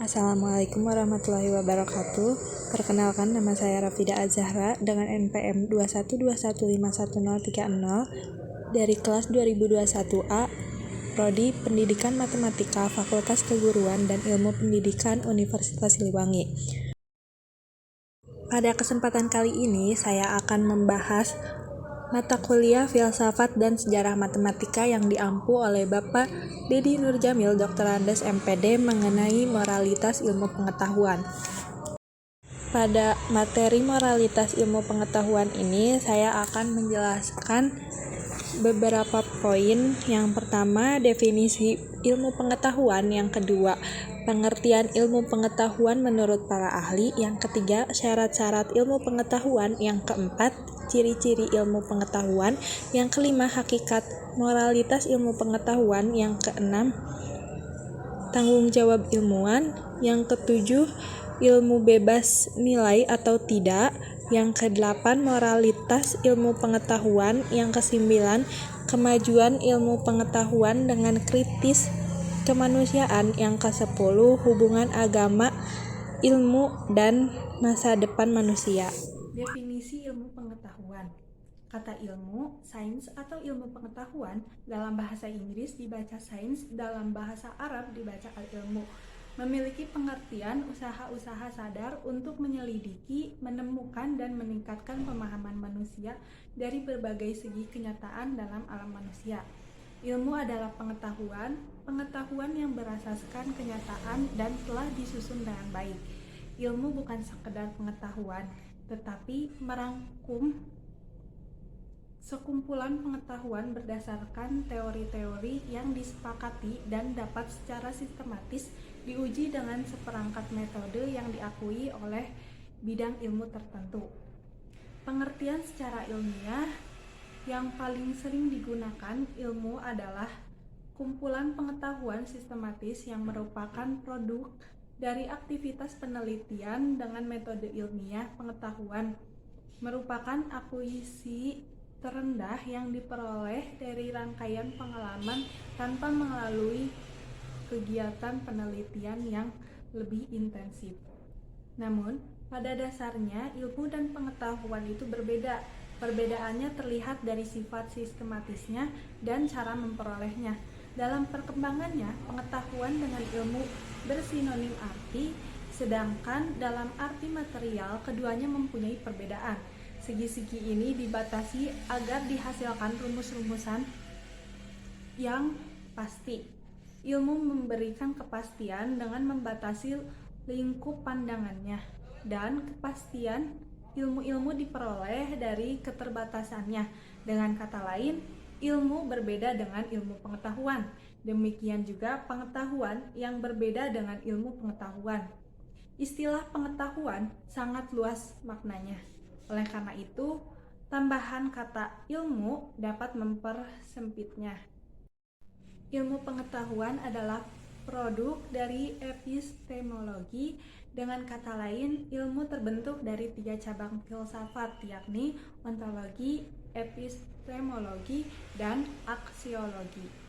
Assalamualaikum warahmatullahi wabarakatuh. Perkenalkan, nama saya Rafida Azahra dengan NPM 212151030 dari kelas 2021A, Prodi Pendidikan Matematika, Fakultas Keguruan dan Ilmu Pendidikan Universitas Siliwangi. Pada kesempatan kali ini, saya akan membahas mata kuliah Filsafat dan Sejarah Matematika yang diampu oleh Bapak Dedi Nurjamil, Dr. Andes MPD, mengenai moralitas ilmu pengetahuan. Pada materi moralitas ilmu pengetahuan ini, saya akan menjelaskan beberapa poin. Yang pertama, definisi ilmu pengetahuan. Yang kedua, pengertian ilmu pengetahuan menurut para ahli. Yang ketiga, syarat-syarat ilmu pengetahuan. Yang keempat, ciri-ciri ilmu pengetahuan. Yang kelima, hakikat moralitas ilmu pengetahuan. Yang keenam, tanggung jawab ilmuwan. Yang ketujuh, ilmu bebas nilai atau tidak. Yang kedelapan, moralitas ilmu pengetahuan. Yang kesembilan, kemajuan ilmu pengetahuan dengan kritis kemanusiaan. Yang kesepuluh, hubungan agama, ilmu, dan masa depan manusia. Definisi ilmu pengetahuan. Kata ilmu, sains atau ilmu pengetahuan, dalam bahasa Inggris dibaca sains, dalam bahasa Arab dibaca al-ilmu, memiliki pengertian usaha-usaha sadar untuk menyelidiki, menemukan, dan meningkatkan pemahaman manusia dari berbagai segi kenyataan dalam alam manusia. Ilmu adalah pengetahuan yang berasaskan kenyataan dan telah disusun dengan baik. Ilmu bukan sekedar pengetahuan, tetapi merangkum sekumpulan pengetahuan berdasarkan teori-teori yang disepakati dan dapat secara sistematis diuji dengan seperangkat metode yang diakui oleh bidang ilmu tertentu. Pengertian secara ilmiah yang paling sering digunakan ilmu adalah kumpulan pengetahuan sistematis yang merupakan produk dari aktivitas penelitian dengan metode ilmiah. Pengetahuan merupakan akuisisi terendah yang diperoleh dari rangkaian pengalaman tanpa melalui kegiatan penelitian yang lebih intensif. Namun, pada dasarnya ilmu dan pengetahuan itu berbeda. Perbedaannya terlihat dari sifat sistematisnya dan cara memperolehnya. Dalam perkembangannya, pengetahuan dengan ilmu bersinonim arti, sedangkan dalam arti material keduanya mempunyai perbedaan. Segi-segi ini dibatasi agar dihasilkan rumus-rumusan yang pasti. Ilmu memberikan kepastian dengan membatasi lingkup pandangannya, dan kepastian ilmu-ilmu diperoleh dari keterbatasannya. Dengan kata lain, ilmu berbeda dengan ilmu pengetahuan. Demikian juga pengetahuan yang berbeda dengan ilmu pengetahuan. Istilah pengetahuan sangat luas maknanya. Oleh karena itu, tambahan kata ilmu dapat mempersempitnya. Ilmu pengetahuan adalah produk dari epistemologi. Dengan kata lain, ilmu terbentuk dari 3 cabang filsafat, yakni ontologi, epistemologi, dan aksiologi.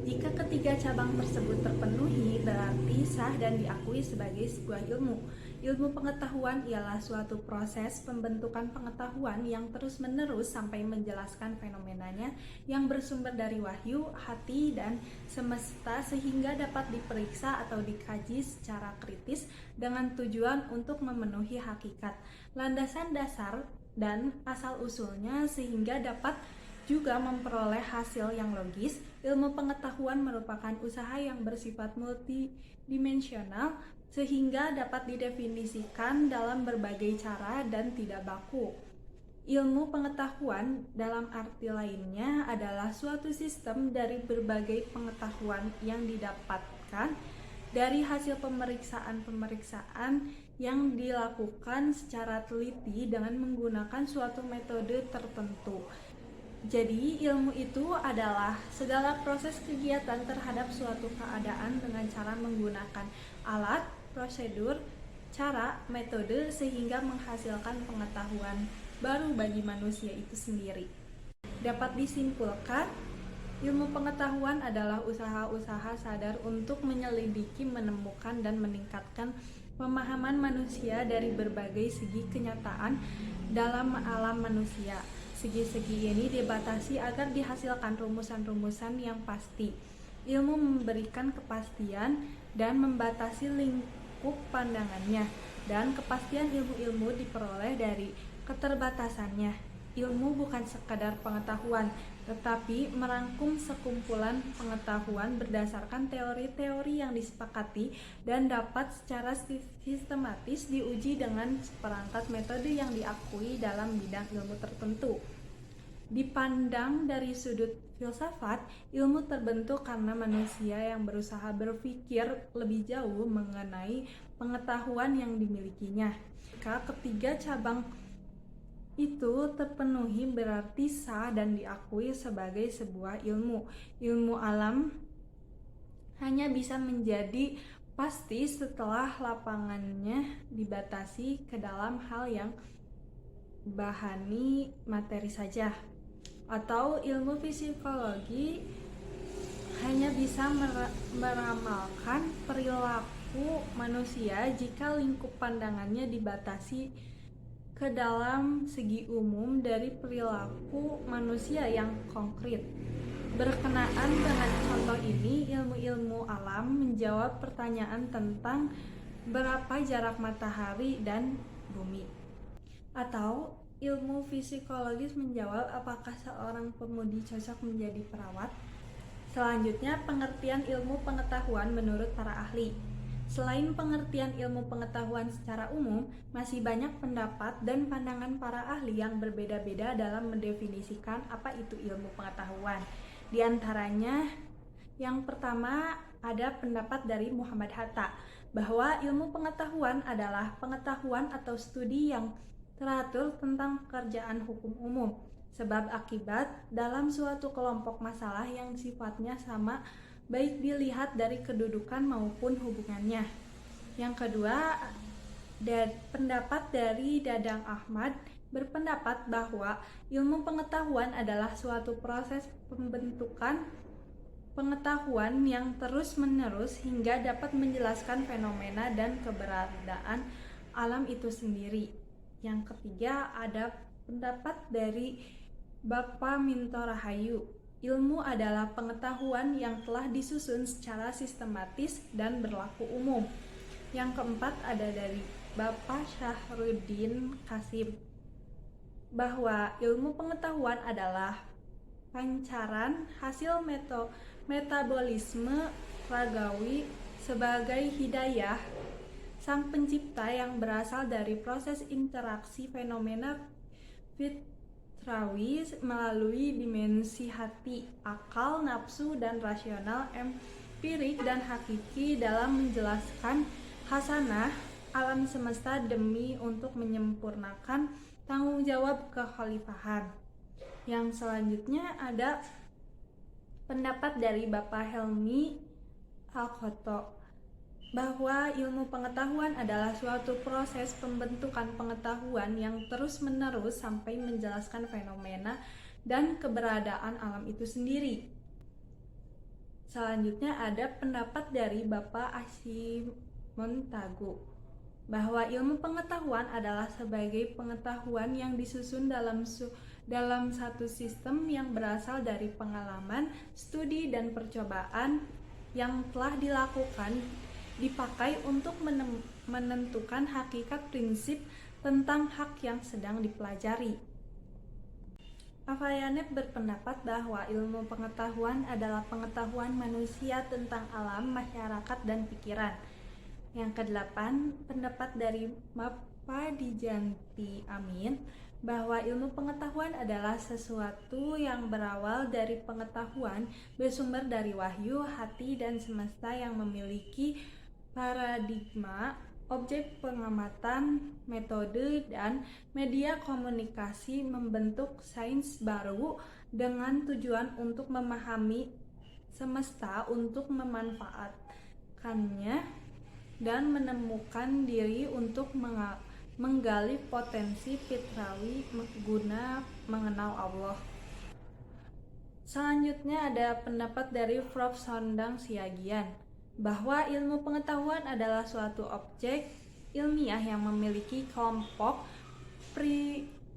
Jika ketiga cabang tersebut terpenuhi, berarti sah dan diakui sebagai sebuah ilmu. Ilmu pengetahuan ialah suatu proses pembentukan pengetahuan yang terus-menerus sampai menjelaskan fenomenanya yang bersumber dari wahyu, hati, dan semesta sehingga dapat diperiksa atau dikaji secara kritis dengan tujuan untuk memenuhi hakikat, landasan dasar, dan asal-usulnya sehingga dapat juga memperoleh hasil yang logis. Ilmu pengetahuan merupakan usaha yang bersifat multidimensional sehingga dapat didefinisikan dalam berbagai cara dan tidak baku. Ilmu pengetahuan dalam arti lainnya adalah suatu sistem dari berbagai pengetahuan yang didapatkan dari hasil pemeriksaan yang dilakukan secara teliti dengan menggunakan suatu metode tertentu. Jadi, ilmu itu adalah segala proses kegiatan terhadap suatu keadaan dengan cara menggunakan alat, prosedur, cara, metode sehingga menghasilkan pengetahuan baru bagi manusia itu sendiri. Dapat disimpulkan Ilmu pengetahuan adalah usaha-usaha sadar untuk menyelidiki, menemukan, dan meningkatkan pemahaman manusia dari berbagai segi kenyataan dalam alam manusia. Segi-segi ini dibatasi agar dihasilkan rumusan-rumusan yang pasti. Ilmu memberikan kepastian dan membatasi lingkup pandangannya, dan kepastian ilmu-ilmu diperoleh dari keterbatasannya. Ilmu bukan sekadar pengetahuan, tetapi merangkum sekumpulan pengetahuan berdasarkan teori-teori yang disepakati dan dapat secara sistematis diuji dengan seperangkat metode yang diakui dalam bidang ilmu tertentu. Dipandang dari sudut filsafat, ilmu terbentuk karena manusia yang berusaha berpikir lebih jauh mengenai pengetahuan yang dimilikinya. Jika ketiga cabang itu terpenuhi, berarti sah dan diakui sebagai sebuah ilmu. Ilmu alam hanya bisa menjadi pasti setelah lapangannya dibatasi ke dalam hal yang bahani materi saja. Atau ilmu psikologi hanya bisa meramalkan perilaku manusia jika lingkup pandangannya dibatasi ke dalam segi umum dari perilaku manusia yang konkret. Berkenaan dengan contoh ini, ilmu-ilmu alam menjawab pertanyaan tentang berapa jarak matahari dan bumi. Atau ilmu psikologis menjawab apakah seorang pemudi cocok menjadi perawat. Selanjutnya, pengertian ilmu pengetahuan menurut para ahli. Selain pengertian ilmu pengetahuan secara umum, masih banyak pendapat dan pandangan para ahli yang berbeda-beda dalam mendefinisikan apa itu ilmu pengetahuan. Di antaranya, yang pertama ada pendapat dari Muhammad Hatta bahwa ilmu pengetahuan adalah pengetahuan atau studi yang teratur tentang pekerjaan hukum umum, sebab akibat dalam suatu kelompok masalah yang sifatnya sama baik dilihat dari kedudukan maupun hubungannya. Yang kedua, pendapat dari Dadang Ahmad berpendapat bahwa ilmu pengetahuan adalah suatu proses pembentukan pengetahuan yang terus-menerus hingga dapat menjelaskan fenomena dan keberadaan alam itu sendiri. Yang ketiga, ada pendapat dari Bapak Minto Rahayu. Ilmu adalah pengetahuan yang telah disusun secara sistematis dan berlaku umum. Yang keempat ada dari Bapak Syahruddin Kasim, bahwa ilmu pengetahuan adalah pancaran hasil metabolisme ragawi sebagai hidayah Sang Pencipta yang berasal dari proses interaksi fenomena melalui dimensi hati, akal, nafsu, dan rasional, empirik dan hakiki dalam menjelaskan khasanah alam semesta demi untuk menyempurnakan tanggung jawab kekhalifahan. Yang selanjutnya ada pendapat dari Bapak Helmi Al-Khoto, bahwa ilmu pengetahuan adalah suatu proses pembentukan pengetahuan yang terus-menerus sampai menjelaskan fenomena dan keberadaan alam itu sendiri. Selanjutnya ada pendapat dari Bapak Asyim Montagu, bahwa ilmu pengetahuan adalah sebagai pengetahuan yang disusun dalam satu sistem yang berasal dari pengalaman, studi, dan percobaan yang telah dipakai untuk menentukan hakikat prinsip tentang hak yang sedang dipelajari. Avayanep berpendapat bahwa ilmu pengetahuan adalah pengetahuan manusia tentang alam, masyarakat, dan pikiran. Yang kedelapan, pendapat dari Bapak Dijanti Amin, bahwa ilmu pengetahuan adalah sesuatu yang berawal dari pengetahuan, bersumber dari wahyu, hati, dan semesta yang memiliki paradigma, objek pengamatan, metode, dan media komunikasi, membentuk sains baru dengan tujuan untuk memahami semesta, untuk memanfaatkannya, dan menemukan diri untuk menggali potensi fitrawi guna mengenal Allah. Selanjutnya ada pendapat dari Prof. Sondang Siagian bahwa ilmu pengetahuan adalah suatu objek ilmiah yang memiliki kelompok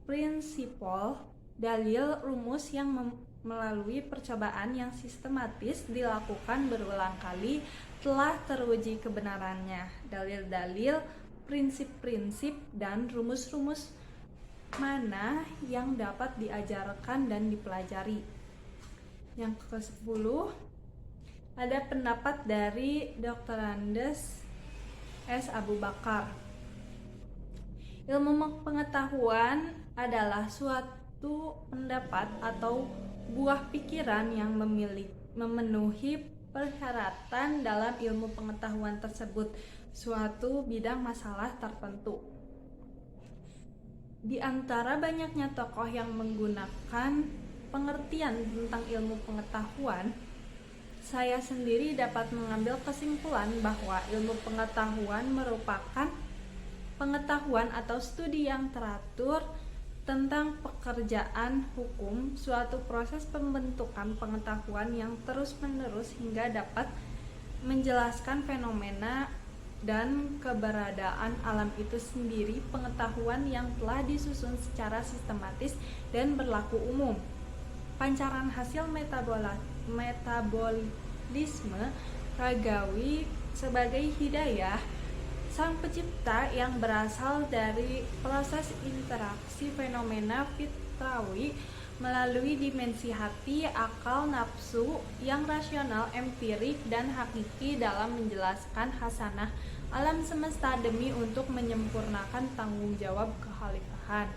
prinsipal, dalil, rumus yang melalui percobaan yang sistematis dilakukan berulang kali telah teruji kebenarannya. Dalil-dalil, prinsip-prinsip, dan rumus-rumus mana yang dapat diajarkan dan dipelajari. Yang ke-10 ada pendapat dari Dr. Andes S. Abu Bakar. Ilmu pengetahuan adalah suatu pendapat atau buah pikiran yang memenuhi persyaratan dalam ilmu pengetahuan tersebut, suatu bidang masalah tertentu. Di antara banyaknya tokoh yang menggunakan pengertian tentang ilmu pengetahuan, saya sendiri dapat mengambil kesimpulan bahwa ilmu pengetahuan merupakan pengetahuan atau studi yang teratur tentang pekerjaan hukum, suatu proses pembentukan pengetahuan yang terus-menerus hingga dapat menjelaskan fenomena dan keberadaan alam itu sendiri, pengetahuan yang telah disusun secara sistematis dan berlaku umum. Pancaran hasil metabolisme ragawi sebagai hidayah Sang Pencipta yang berasal dari proses interaksi fenomena fitrawi melalui dimensi hati, akal, nafsu yang rasional, empirik, dan hakiki dalam menjelaskan hasanah alam semesta demi untuk menyempurnakan tanggung jawab kekhalifahan.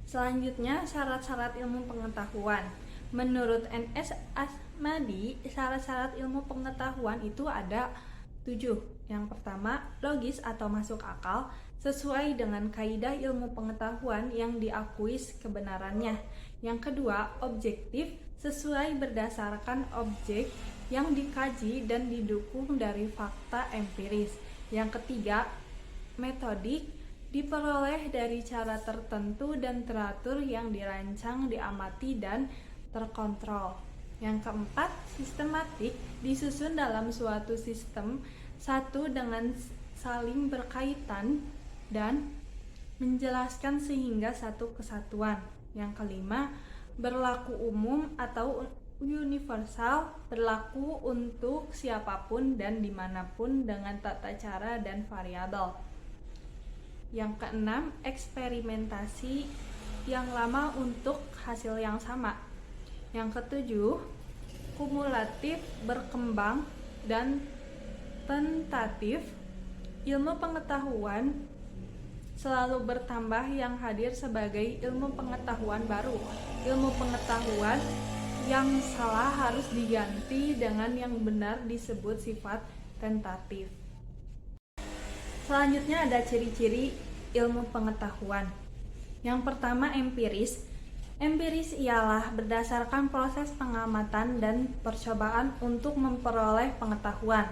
Selanjutnya, syarat-syarat ilmu pengetahuan. Menurut N.S. Asmadi, syarat-syarat ilmu pengetahuan itu ada 7. Yang pertama, logis atau masuk akal, sesuai dengan kaidah ilmu pengetahuan yang diakui kebenarannya. Yang kedua, objektif, sesuai berdasarkan objek yang dikaji dan didukung dari fakta empiris. Yang ketiga, metodik, diperoleh dari cara tertentu dan teratur yang dirancang, diamati, dan terkontrol. Yang keempat, sistematik, disusun dalam suatu sistem satu dengan saling berkaitan dan menjelaskan sehingga satu kesatuan. Yang kelima, berlaku umum atau universal, berlaku untuk siapapun dan dimanapun dengan tata cara dan variabel. Yang keenam, eksperimentasi yang lama untuk hasil yang sama. Yang ketujuh, kumulatif, berkembang, dan tentatif. Ilmu pengetahuan selalu bertambah, yang hadir sebagai ilmu pengetahuan baru. Ilmu pengetahuan yang salah harus diganti dengan yang benar, disebut sifat tentatif. Selanjutnya ada ciri-ciri ilmu pengetahuan. Yang pertama, empiris. Empiris ialah berdasarkan proses pengamatan dan percobaan untuk memperoleh pengetahuan.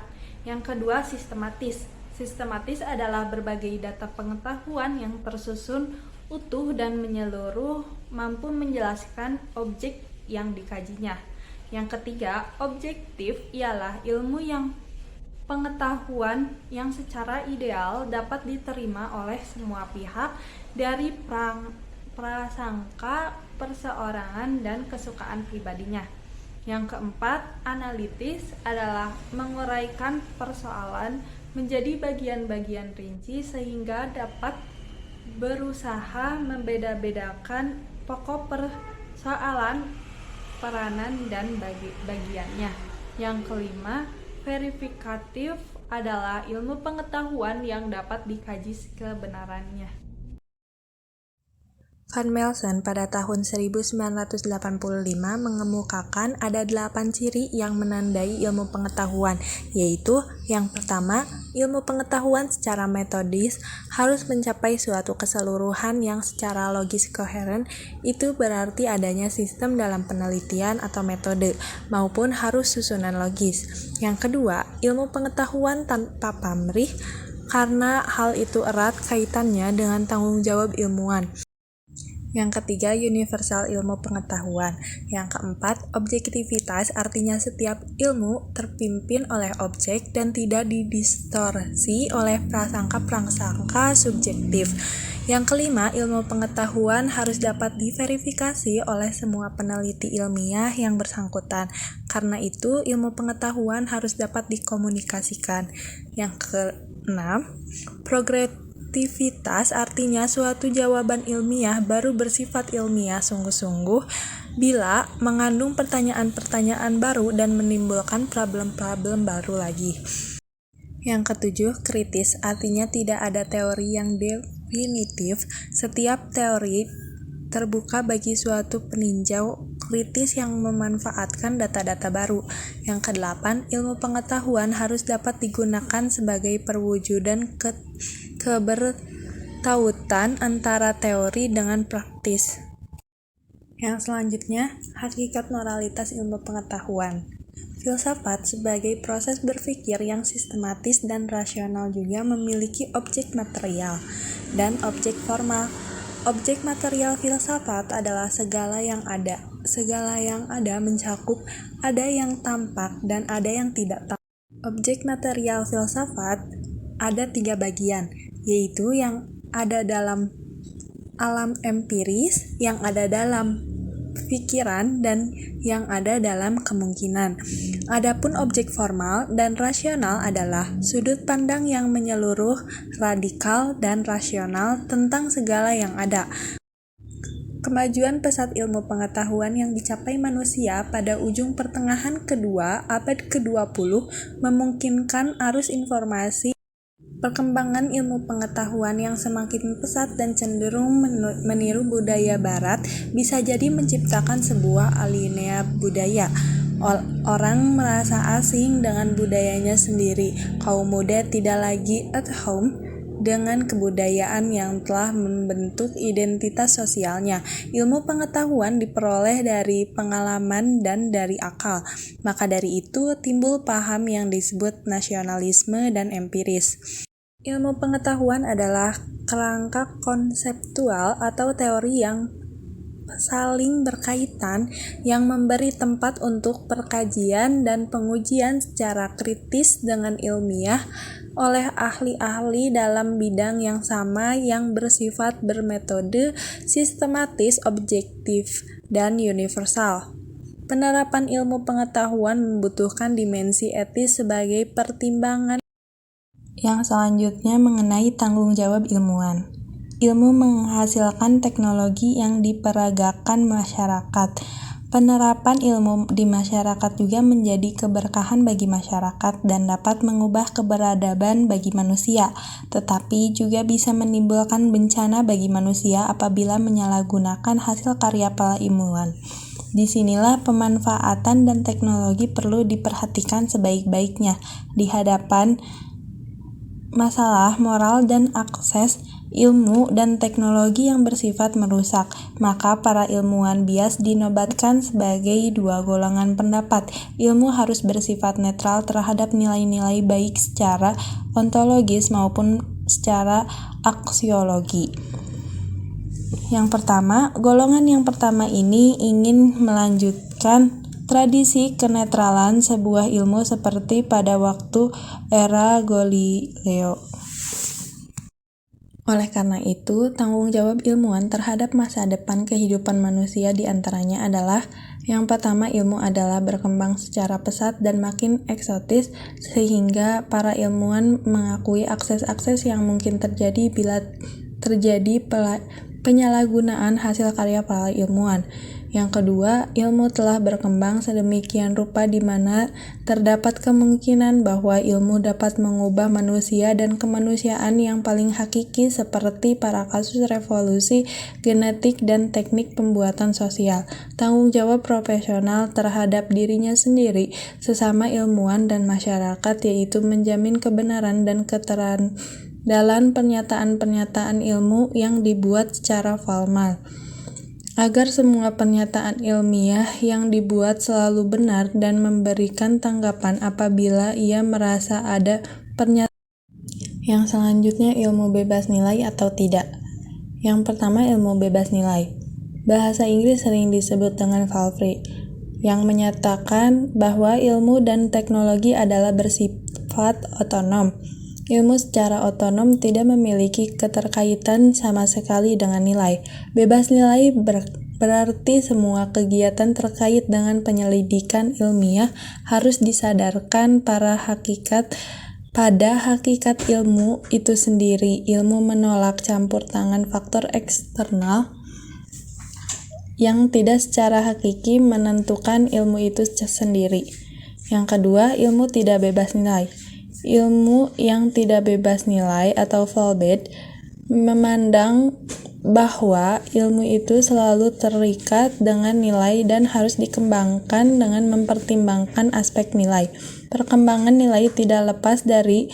Yang kedua, sistematis. Sistematis adalah berbagai data pengetahuan yang tersusun utuh dan menyeluruh, mampu menjelaskan objek yang dikajinya. Yang ketiga, objektif ialah ilmu yang pengetahuan yang secara ideal dapat diterima oleh semua pihak dari prasangka perseorangan dan kesukaan pribadinya. Yang keempat, analitis adalah menguraikan persoalan menjadi bagian-bagian rinci sehingga dapat berusaha membeda-bedakan pokok persoalan, peranan, dan bagiannya. Yang kelima, verifikatif adalah ilmu pengetahuan yang dapat dikaji kebenarannya. Van Melsen pada tahun 1985 mengemukakan ada 8 ciri yang menandai ilmu pengetahuan, yaitu yang pertama, ilmu pengetahuan secara metodis harus mencapai suatu keseluruhan yang secara logis koheren. Itu berarti adanya sistem dalam penelitian atau metode, maupun harus susunan logis. Yang kedua, ilmu pengetahuan tanpa pamrih, karena hal itu erat kaitannya dengan tanggung jawab ilmuwan. Yang ketiga, universal ilmu pengetahuan. Yang keempat, objektivitas, artinya setiap ilmu terpimpin oleh objek dan tidak didistorsi oleh prasangka-prasangka subjektif. Yang kelima, ilmu pengetahuan harus dapat diverifikasi oleh semua peneliti ilmiah yang bersangkutan. Karena itu, ilmu pengetahuan harus dapat dikomunikasikan. Yang keenam, progresivitas, artinya suatu jawaban ilmiah baru bersifat ilmiah sungguh-sungguh bila mengandung pertanyaan-pertanyaan baru dan menimbulkan problem-problem baru lagi. Yang ketujuh, kritis, artinya tidak ada teori yang definitif. Setiap teori terbuka bagi suatu peninjau kritis yang memanfaatkan data-data baru. Yang kedelapan, ilmu pengetahuan harus dapat digunakan sebagai perwujudan kebertautan antara teori dengan praktis. Yang selanjutnya, hakikat moralitas ilmu pengetahuan. Filsafat sebagai proses berpikir yang sistematis dan rasional juga memiliki objek material dan objek formal. Objek material filsafat adalah segala yang ada. Segala yang ada mencakup ada yang tampak dan ada yang tidak tampak. Objek material filsafat ada 3 bagian, yaitu yang ada dalam alam empiris, yang ada dalam pikiran, dan yang ada dalam kemungkinan. Adapun objek formal dan rasional adalah sudut pandang yang menyeluruh, radikal, dan rasional tentang segala yang ada. Kemajuan pesat ilmu pengetahuan yang dicapai manusia pada ujung pertengahan kedua abad ke-20 memungkinkan arus informasi. Perkembangan ilmu pengetahuan yang semakin pesat dan cenderung meniru budaya barat bisa jadi menciptakan sebuah alinea budaya. Orang merasa asing dengan budayanya sendiri. Kaum muda tidak lagi at home dengan kebudayaan yang telah membentuk identitas sosialnya. Ilmu pengetahuan diperoleh dari pengalaman dan dari akal. Maka dari itu timbul paham yang disebut nasionalisme dan empiris. Ilmu pengetahuan adalah kerangka konseptual atau teori yang saling berkaitan yang memberi tempat untuk perkajian dan pengujian secara kritis dengan ilmiah oleh ahli-ahli dalam bidang yang sama yang bersifat bermetode, sistematis, objektif, dan universal. Penerapan ilmu pengetahuan membutuhkan dimensi etis sebagai pertimbangan. Yang selanjutnya mengenai tanggung jawab ilmuwan. Ilmu menghasilkan teknologi yang diperagakan masyarakat. Penerapan ilmu di masyarakat juga menjadi keberkahan bagi masyarakat dan dapat mengubah keberadaban bagi manusia, tetapi juga bisa menimbulkan bencana bagi manusia apabila menyalahgunakan hasil karya para ilmuwan. Disinilah pemanfaatan dan teknologi perlu diperhatikan sebaik-baiknya di hadapan masalah moral dan akses ilmu dan teknologi yang bersifat merusak. Maka para ilmuwan bias dinobatkan sebagai 2 golongan pendapat. Ilmu harus bersifat netral terhadap nilai-nilai baik secara ontologis maupun secara aksiologi. Golongan yang pertama ini ingin melanjutkan tradisi kenetralan sebuah ilmu seperti pada waktu era Galileo. Oleh karena itu, tanggung jawab ilmuwan terhadap masa depan kehidupan manusia diantaranya adalah: yang pertama, ilmu adalah berkembang secara pesat dan makin eksotis sehingga para ilmuwan mengakui akses-akses yang mungkin terjadi bila terjadi penyalahgunaan hasil karya para ilmuwan. Yang kedua, ilmu telah berkembang sedemikian rupa di mana terdapat kemungkinan bahwa ilmu dapat mengubah manusia dan kemanusiaan yang paling hakiki seperti para kasus revolusi genetik dan teknik pembuatan sosial. Tanggung jawab profesional terhadap dirinya sendiri, sesama ilmuwan dan masyarakat, yaitu menjamin kebenaran dan keterandalan pernyataan-pernyataan ilmu yang dibuat secara formal, agar semua pernyataan ilmiah yang dibuat selalu benar dan memberikan tanggapan apabila ia merasa ada pernyataan. Yang selanjutnya, ilmu bebas nilai atau tidak. Yang pertama, ilmu bebas nilai. bahasa Inggris sering disebut dengan Fallfree, yang menyatakan bahwa ilmu dan teknologi adalah bersifat otonom. Ilmu secara otonom tidak memiliki keterkaitan sama sekali dengan nilai. Bebas nilai berarti semua kegiatan terkait dengan penyelidikan ilmiah harus disadarkan pada hakikat ilmu itu sendiri. Ilmu menolak campur tangan faktor eksternal yang tidak secara hakiki menentukan ilmu itu sendiri. Yang kedua, ilmu tidak bebas nilai. Ilmu yang tidak bebas nilai atau fallback memandang bahwa ilmu itu selalu terikat dengan nilai dan harus dikembangkan dengan mempertimbangkan aspek nilai. Perkembangan nilai tidak lepas dari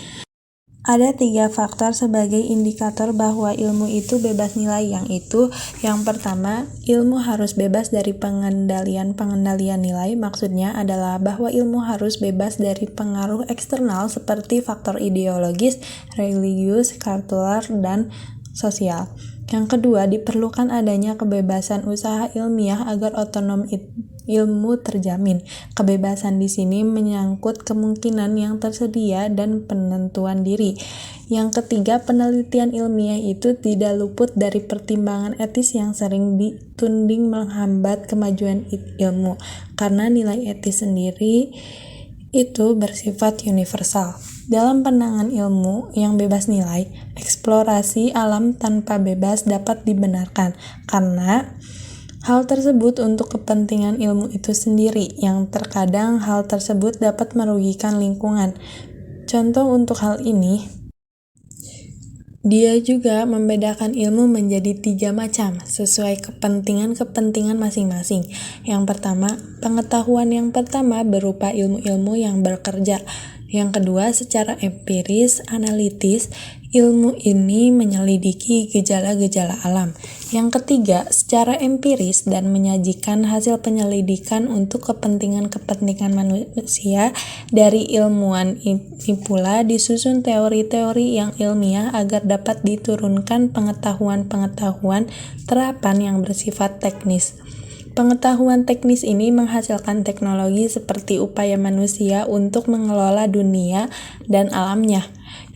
ada 3 faktor sebagai indikator bahwa ilmu itu bebas nilai, yang pertama, ilmu harus bebas dari pengendalian nilai. Maksudnya adalah bahwa ilmu harus bebas dari pengaruh eksternal seperti faktor ideologis, religius, kultural, dan sosial. Yang kedua, diperlukan adanya kebebasan usaha ilmiah agar otonom ilmu terjamin. Kebebasan di sini menyangkut kemungkinan yang tersedia dan penentuan diri. Yang ketiga, penelitian ilmiah itu tidak luput dari pertimbangan etis yang sering dituding menghambat kemajuan ilmu, karena nilai etis sendiri itu bersifat universal. Dalam pandangan ilmu yang bebas nilai, eksplorasi alam tanpa bebas dapat dibenarkan, karena hal tersebut untuk kepentingan ilmu itu sendiri, yang terkadang hal tersebut dapat merugikan lingkungan. Contoh untuk hal ini, dia juga membedakan ilmu menjadi 3 macam, sesuai kepentingan masing-masing. Yang pertama, pengetahuan yang pertama berupa ilmu-ilmu yang bekerja. Yang kedua, secara empiris, analitis, ilmu ini menyelidiki gejala-gejala alam. Yang ketiga, secara empiris dan menyajikan hasil penyelidikan untuk kepentingan manusia. Dari ilmuwan ini pula disusun teori-teori yang ilmiah agar dapat diturunkan pengetahuan-pengetahuan terapan yang bersifat teknis. Pengetahuan teknis ini menghasilkan teknologi seperti upaya manusia untuk mengelola dunia dan alamnya.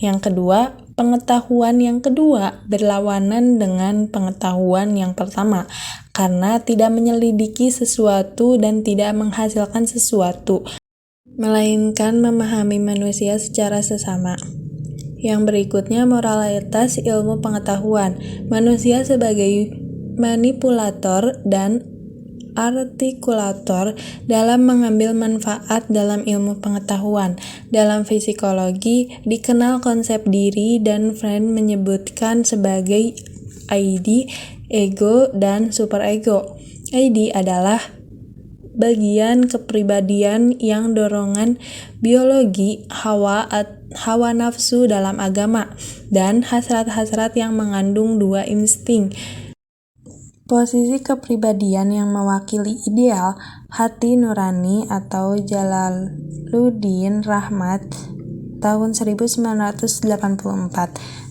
Yang kedua, pengetahuan yang kedua berlawanan dengan pengetahuan yang pertama, karena tidak menyelidiki sesuatu dan tidak menghasilkan sesuatu, melainkan memahami manusia secara sesama. Yang berikutnya, moralitas ilmu pengetahuan. Manusia sebagai manipulator dan artikulator dalam mengambil manfaat dalam ilmu pengetahuan. Dalam psikologi dikenal konsep diri, dan Freud menyebutkan sebagai ID, ego, dan superego. ID adalah bagian kepribadian yang dorongan biologi, hawa nafsu dalam agama, dan hasrat-hasrat yang mengandung 2 insting. Posisi kepribadian yang mewakili ideal hati nurani atau Jalaluddin Rahmat tahun 1984.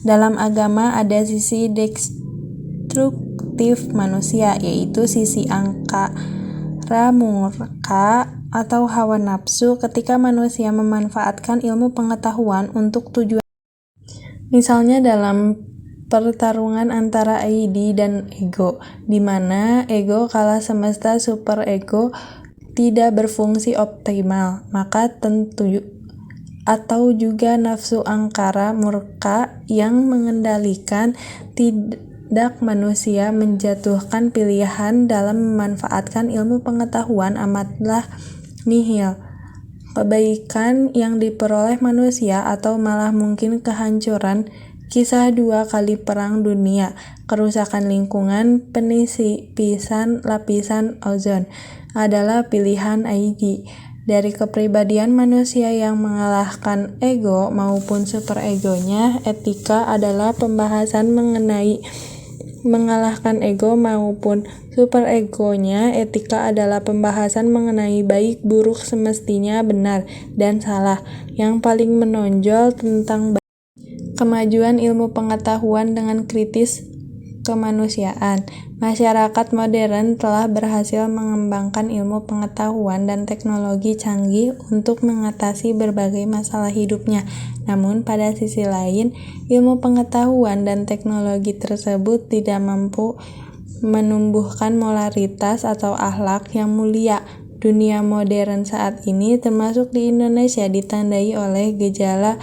Dalam agama ada sisi destruktif manusia, yaitu sisi angkara murka atau hawa nafsu ketika manusia memanfaatkan ilmu pengetahuan untuk tujuan. Misalnya dalam pertarungan antara ID dan ego, di mana ego kalah semesta superego tidak berfungsi optimal, maka atau juga nafsu angkara murka yang mengendalikan tindak manusia menjatuhkan pilihan dalam memanfaatkan ilmu pengetahuan amatlah nihil. Kebaikan yang diperoleh manusia atau malah mungkin kehancuran. Kisah 2 kali Perang Dunia, kerusakan lingkungan, penisipan lapisan ozon adalah pilihan ID. Dari kepribadian manusia yang mengalahkan ego maupun superegonya, etika adalah pembahasan mengenai mengalahkan ego maupun superegonya. Etika adalah pembahasan mengenai baik buruk, semestinya benar dan salah. Yang paling menonjol tentang kemajuan ilmu pengetahuan dengan kritis kemanusiaan. Masyarakat modern telah berhasil mengembangkan ilmu pengetahuan dan teknologi canggih untuk mengatasi berbagai masalah hidupnya. Namun, pada sisi lain, ilmu pengetahuan dan teknologi tersebut tidak mampu menumbuhkan moralitas atau akhlak yang mulia. Dunia modern saat ini, termasuk di Indonesia, ditandai oleh gejala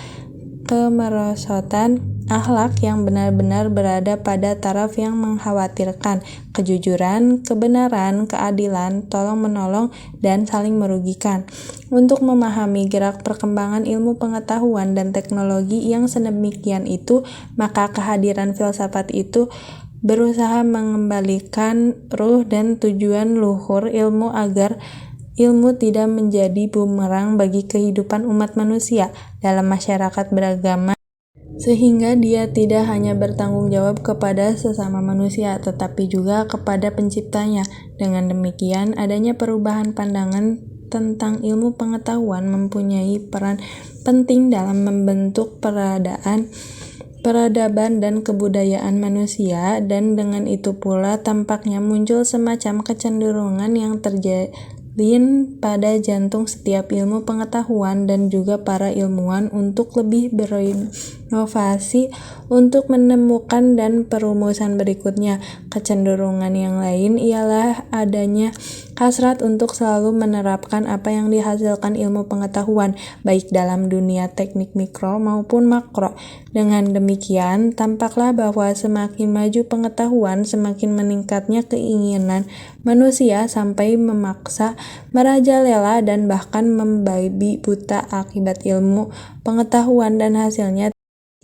kemerosotan akhlak yang benar-benar berada pada taraf yang mengkhawatirkan. Kejujuran, kebenaran, keadilan, tolong-menolong, dan saling merugikan. Untuk memahami gerak perkembangan ilmu pengetahuan dan teknologi yang sedemikian itu, maka kehadiran filsafat itu berusaha mengembalikan ruh dan tujuan luhur ilmu agar ilmu tidak menjadi bumerang bagi kehidupan umat manusia dalam masyarakat beragama, sehingga dia tidak hanya bertanggung jawab kepada sesama manusia, tetapi juga kepada penciptanya. Dengan demikian, adanya perubahan pandangan tentang ilmu pengetahuan mempunyai peran penting dalam membentuk peradaban dan kebudayaan manusia, dan dengan itu pula tampaknya muncul semacam kecenderungan yang terjalin pada jantung setiap ilmu pengetahuan dan juga para ilmuwan untuk lebih berinovasi untuk menemukan dan perumusan berikutnya. Kecenderungan yang lain ialah adanya hasrat untuk selalu menerapkan apa yang dihasilkan ilmu pengetahuan, baik dalam dunia teknik mikro maupun makro. Dengan demikian, tampaklah bahwa semakin maju pengetahuan, semakin meningkatnya keinginan manusia sampai memaksa, merajalela, dan bahkan membabi buta akibat ilmu pengetahuan dan hasilnya.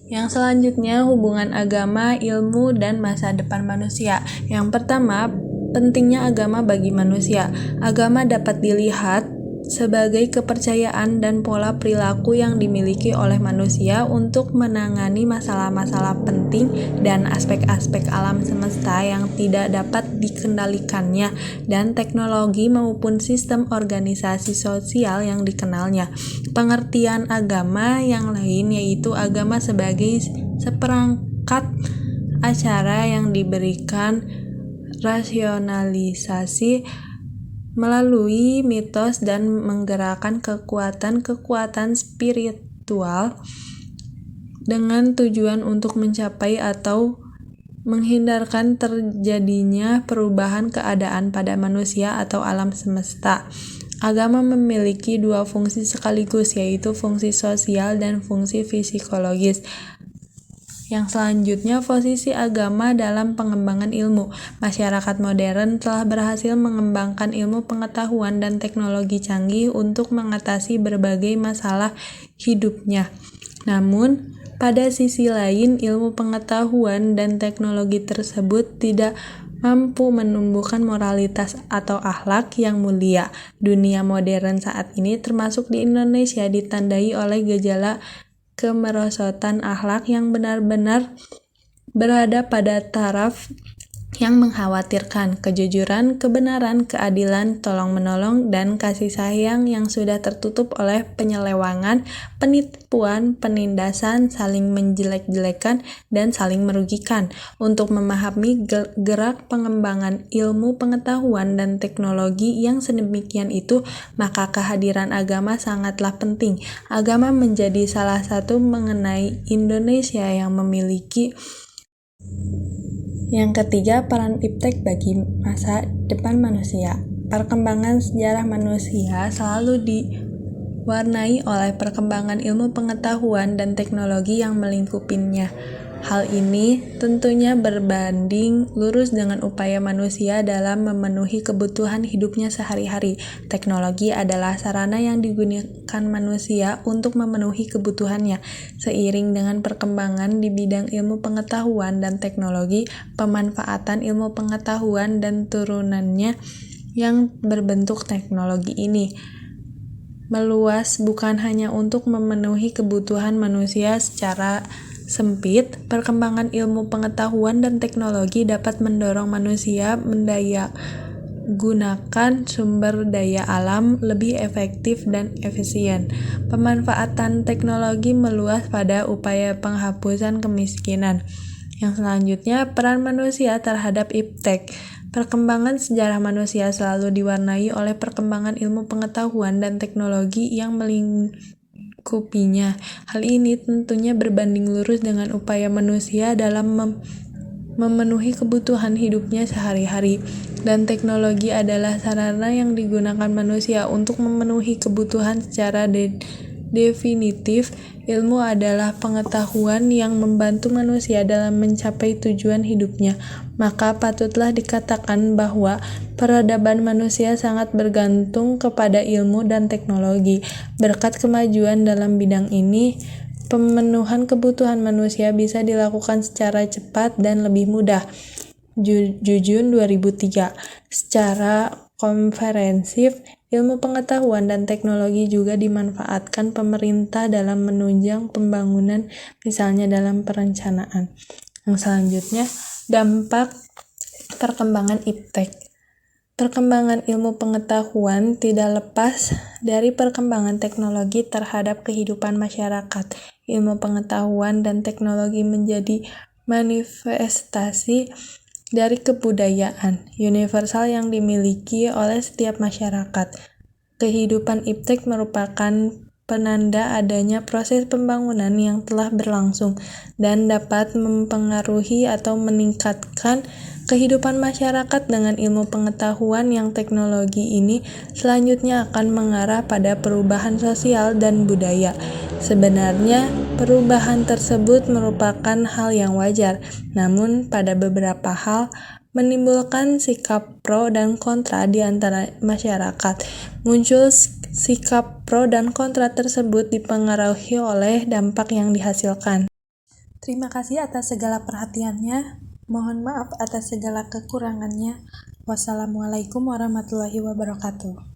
Yang selanjutnya, hubungan agama, ilmu, dan masa depan manusia. Yang pertama, pentingnya agama bagi manusia. Agama dapat dilihat sebagai kepercayaan dan pola perilaku yang dimiliki oleh manusia untuk menangani masalah-masalah penting dan aspek-aspek alam semesta yang tidak dapat dikendalikannya, dan teknologi maupun sistem organisasi sosial yang dikenalnya. Pengertian agama yang lain yaitu agama sebagai seperangkat acara yang diberikan rasionalisasi melalui mitos dan menggerakkan kekuatan-kekuatan spiritual dengan tujuan untuk mencapai atau menghindarkan terjadinya perubahan keadaan pada manusia atau alam semesta. Agama memiliki dua fungsi sekaligus, yaitu fungsi sosial dan fungsi psikologis. Yang selanjutnya, posisi agama dalam pengembangan ilmu. Masyarakat modern telah berhasil mengembangkan ilmu pengetahuan dan teknologi canggih untuk mengatasi berbagai masalah hidupnya. Namun, pada sisi lain, ilmu pengetahuan dan teknologi tersebut tidak mampu menumbuhkan moralitas atau akhlak yang mulia. Dunia modern saat ini, termasuk di Indonesia, ditandai oleh gejala kemerosotan akhlak yang benar-benar berada pada taraf yang mengkhawatirkan. Kejujuran, kebenaran, keadilan, tolong-menolong, dan kasih sayang yang sudah tertutup oleh penyelewangan, penipuan, penindasan, saling menjelek-jelekan, dan saling merugikan. Untuk memahami gerak pengembangan ilmu pengetahuan dan teknologi yang sedemikian itu, maka kehadiran agama sangatlah penting. Agama menjadi salah satu mengenai Indonesia yang memiliki. Yang ketiga, peran iptek bagi masa depan manusia. Perkembangan sejarah manusia selalu diwarnai oleh perkembangan ilmu pengetahuan dan teknologi yang melingkupinya. Hal ini tentunya berbanding lurus dengan upaya manusia dalam memenuhi kebutuhan hidupnya sehari-hari. Teknologi adalah sarana yang digunakan manusia untuk memenuhi kebutuhannya. Seiring dengan perkembangan di bidang ilmu pengetahuan dan teknologi, pemanfaatan ilmu pengetahuan dan turunannya yang berbentuk teknologi ini meluas bukan hanya untuk memenuhi kebutuhan manusia secara sempit. Perkembangan ilmu pengetahuan dan teknologi dapat mendorong manusia gunakan sumber daya alam lebih efektif dan efisien. Pemanfaatan teknologi meluas pada upaya penghapusan kemiskinan. Yang selanjutnya, peran manusia terhadap iptek. Perkembangan sejarah manusia selalu diwarnai oleh perkembangan ilmu pengetahuan dan teknologi yang melingkupinya. Hal ini tentunya berbanding lurus dengan upaya manusia dalam memenuhi kebutuhan hidupnya sehari-hari, dan teknologi adalah sarana yang digunakan manusia untuk memenuhi kebutuhan secara definitif. Ilmu adalah pengetahuan yang membantu manusia dalam mencapai tujuan hidupnya, maka patutlah dikatakan bahwa peradaban manusia sangat bergantung kepada ilmu dan teknologi. Berkat kemajuan dalam bidang ini, pemenuhan kebutuhan manusia bisa dilakukan secara cepat dan lebih mudah. Jujun 2003. Secara komprehensif, ilmu pengetahuan dan teknologi juga dimanfaatkan pemerintah dalam menunjang pembangunan, misalnya dalam perencanaan. Yang selanjutnya, dampak perkembangan iptek. Perkembangan ilmu pengetahuan tidak lepas dari perkembangan teknologi terhadap kehidupan masyarakat. Ilmu pengetahuan dan teknologi menjadi manifestasi dari kebudayaan universal yang dimiliki oleh setiap masyarakat. Kehidupan iptek merupakan penanda adanya proses pembangunan yang telah berlangsung dan dapat mempengaruhi atau meningkatkan kehidupan masyarakat. Dengan ilmu pengetahuan yang teknologi ini selanjutnya akan mengarah pada perubahan sosial dan budaya. Sebenarnya perubahan tersebut merupakan hal yang wajar, namun pada beberapa hal menimbulkan sikap pro dan kontra di antara masyarakat. Muncul sikap pro dan kontra tersebut dipengaruhi oleh dampak yang dihasilkan. Terima kasih atas segala perhatiannya. Mohon maaf atas segala kekurangannya. Wassalamualaikum warahmatullahi wabarakatuh.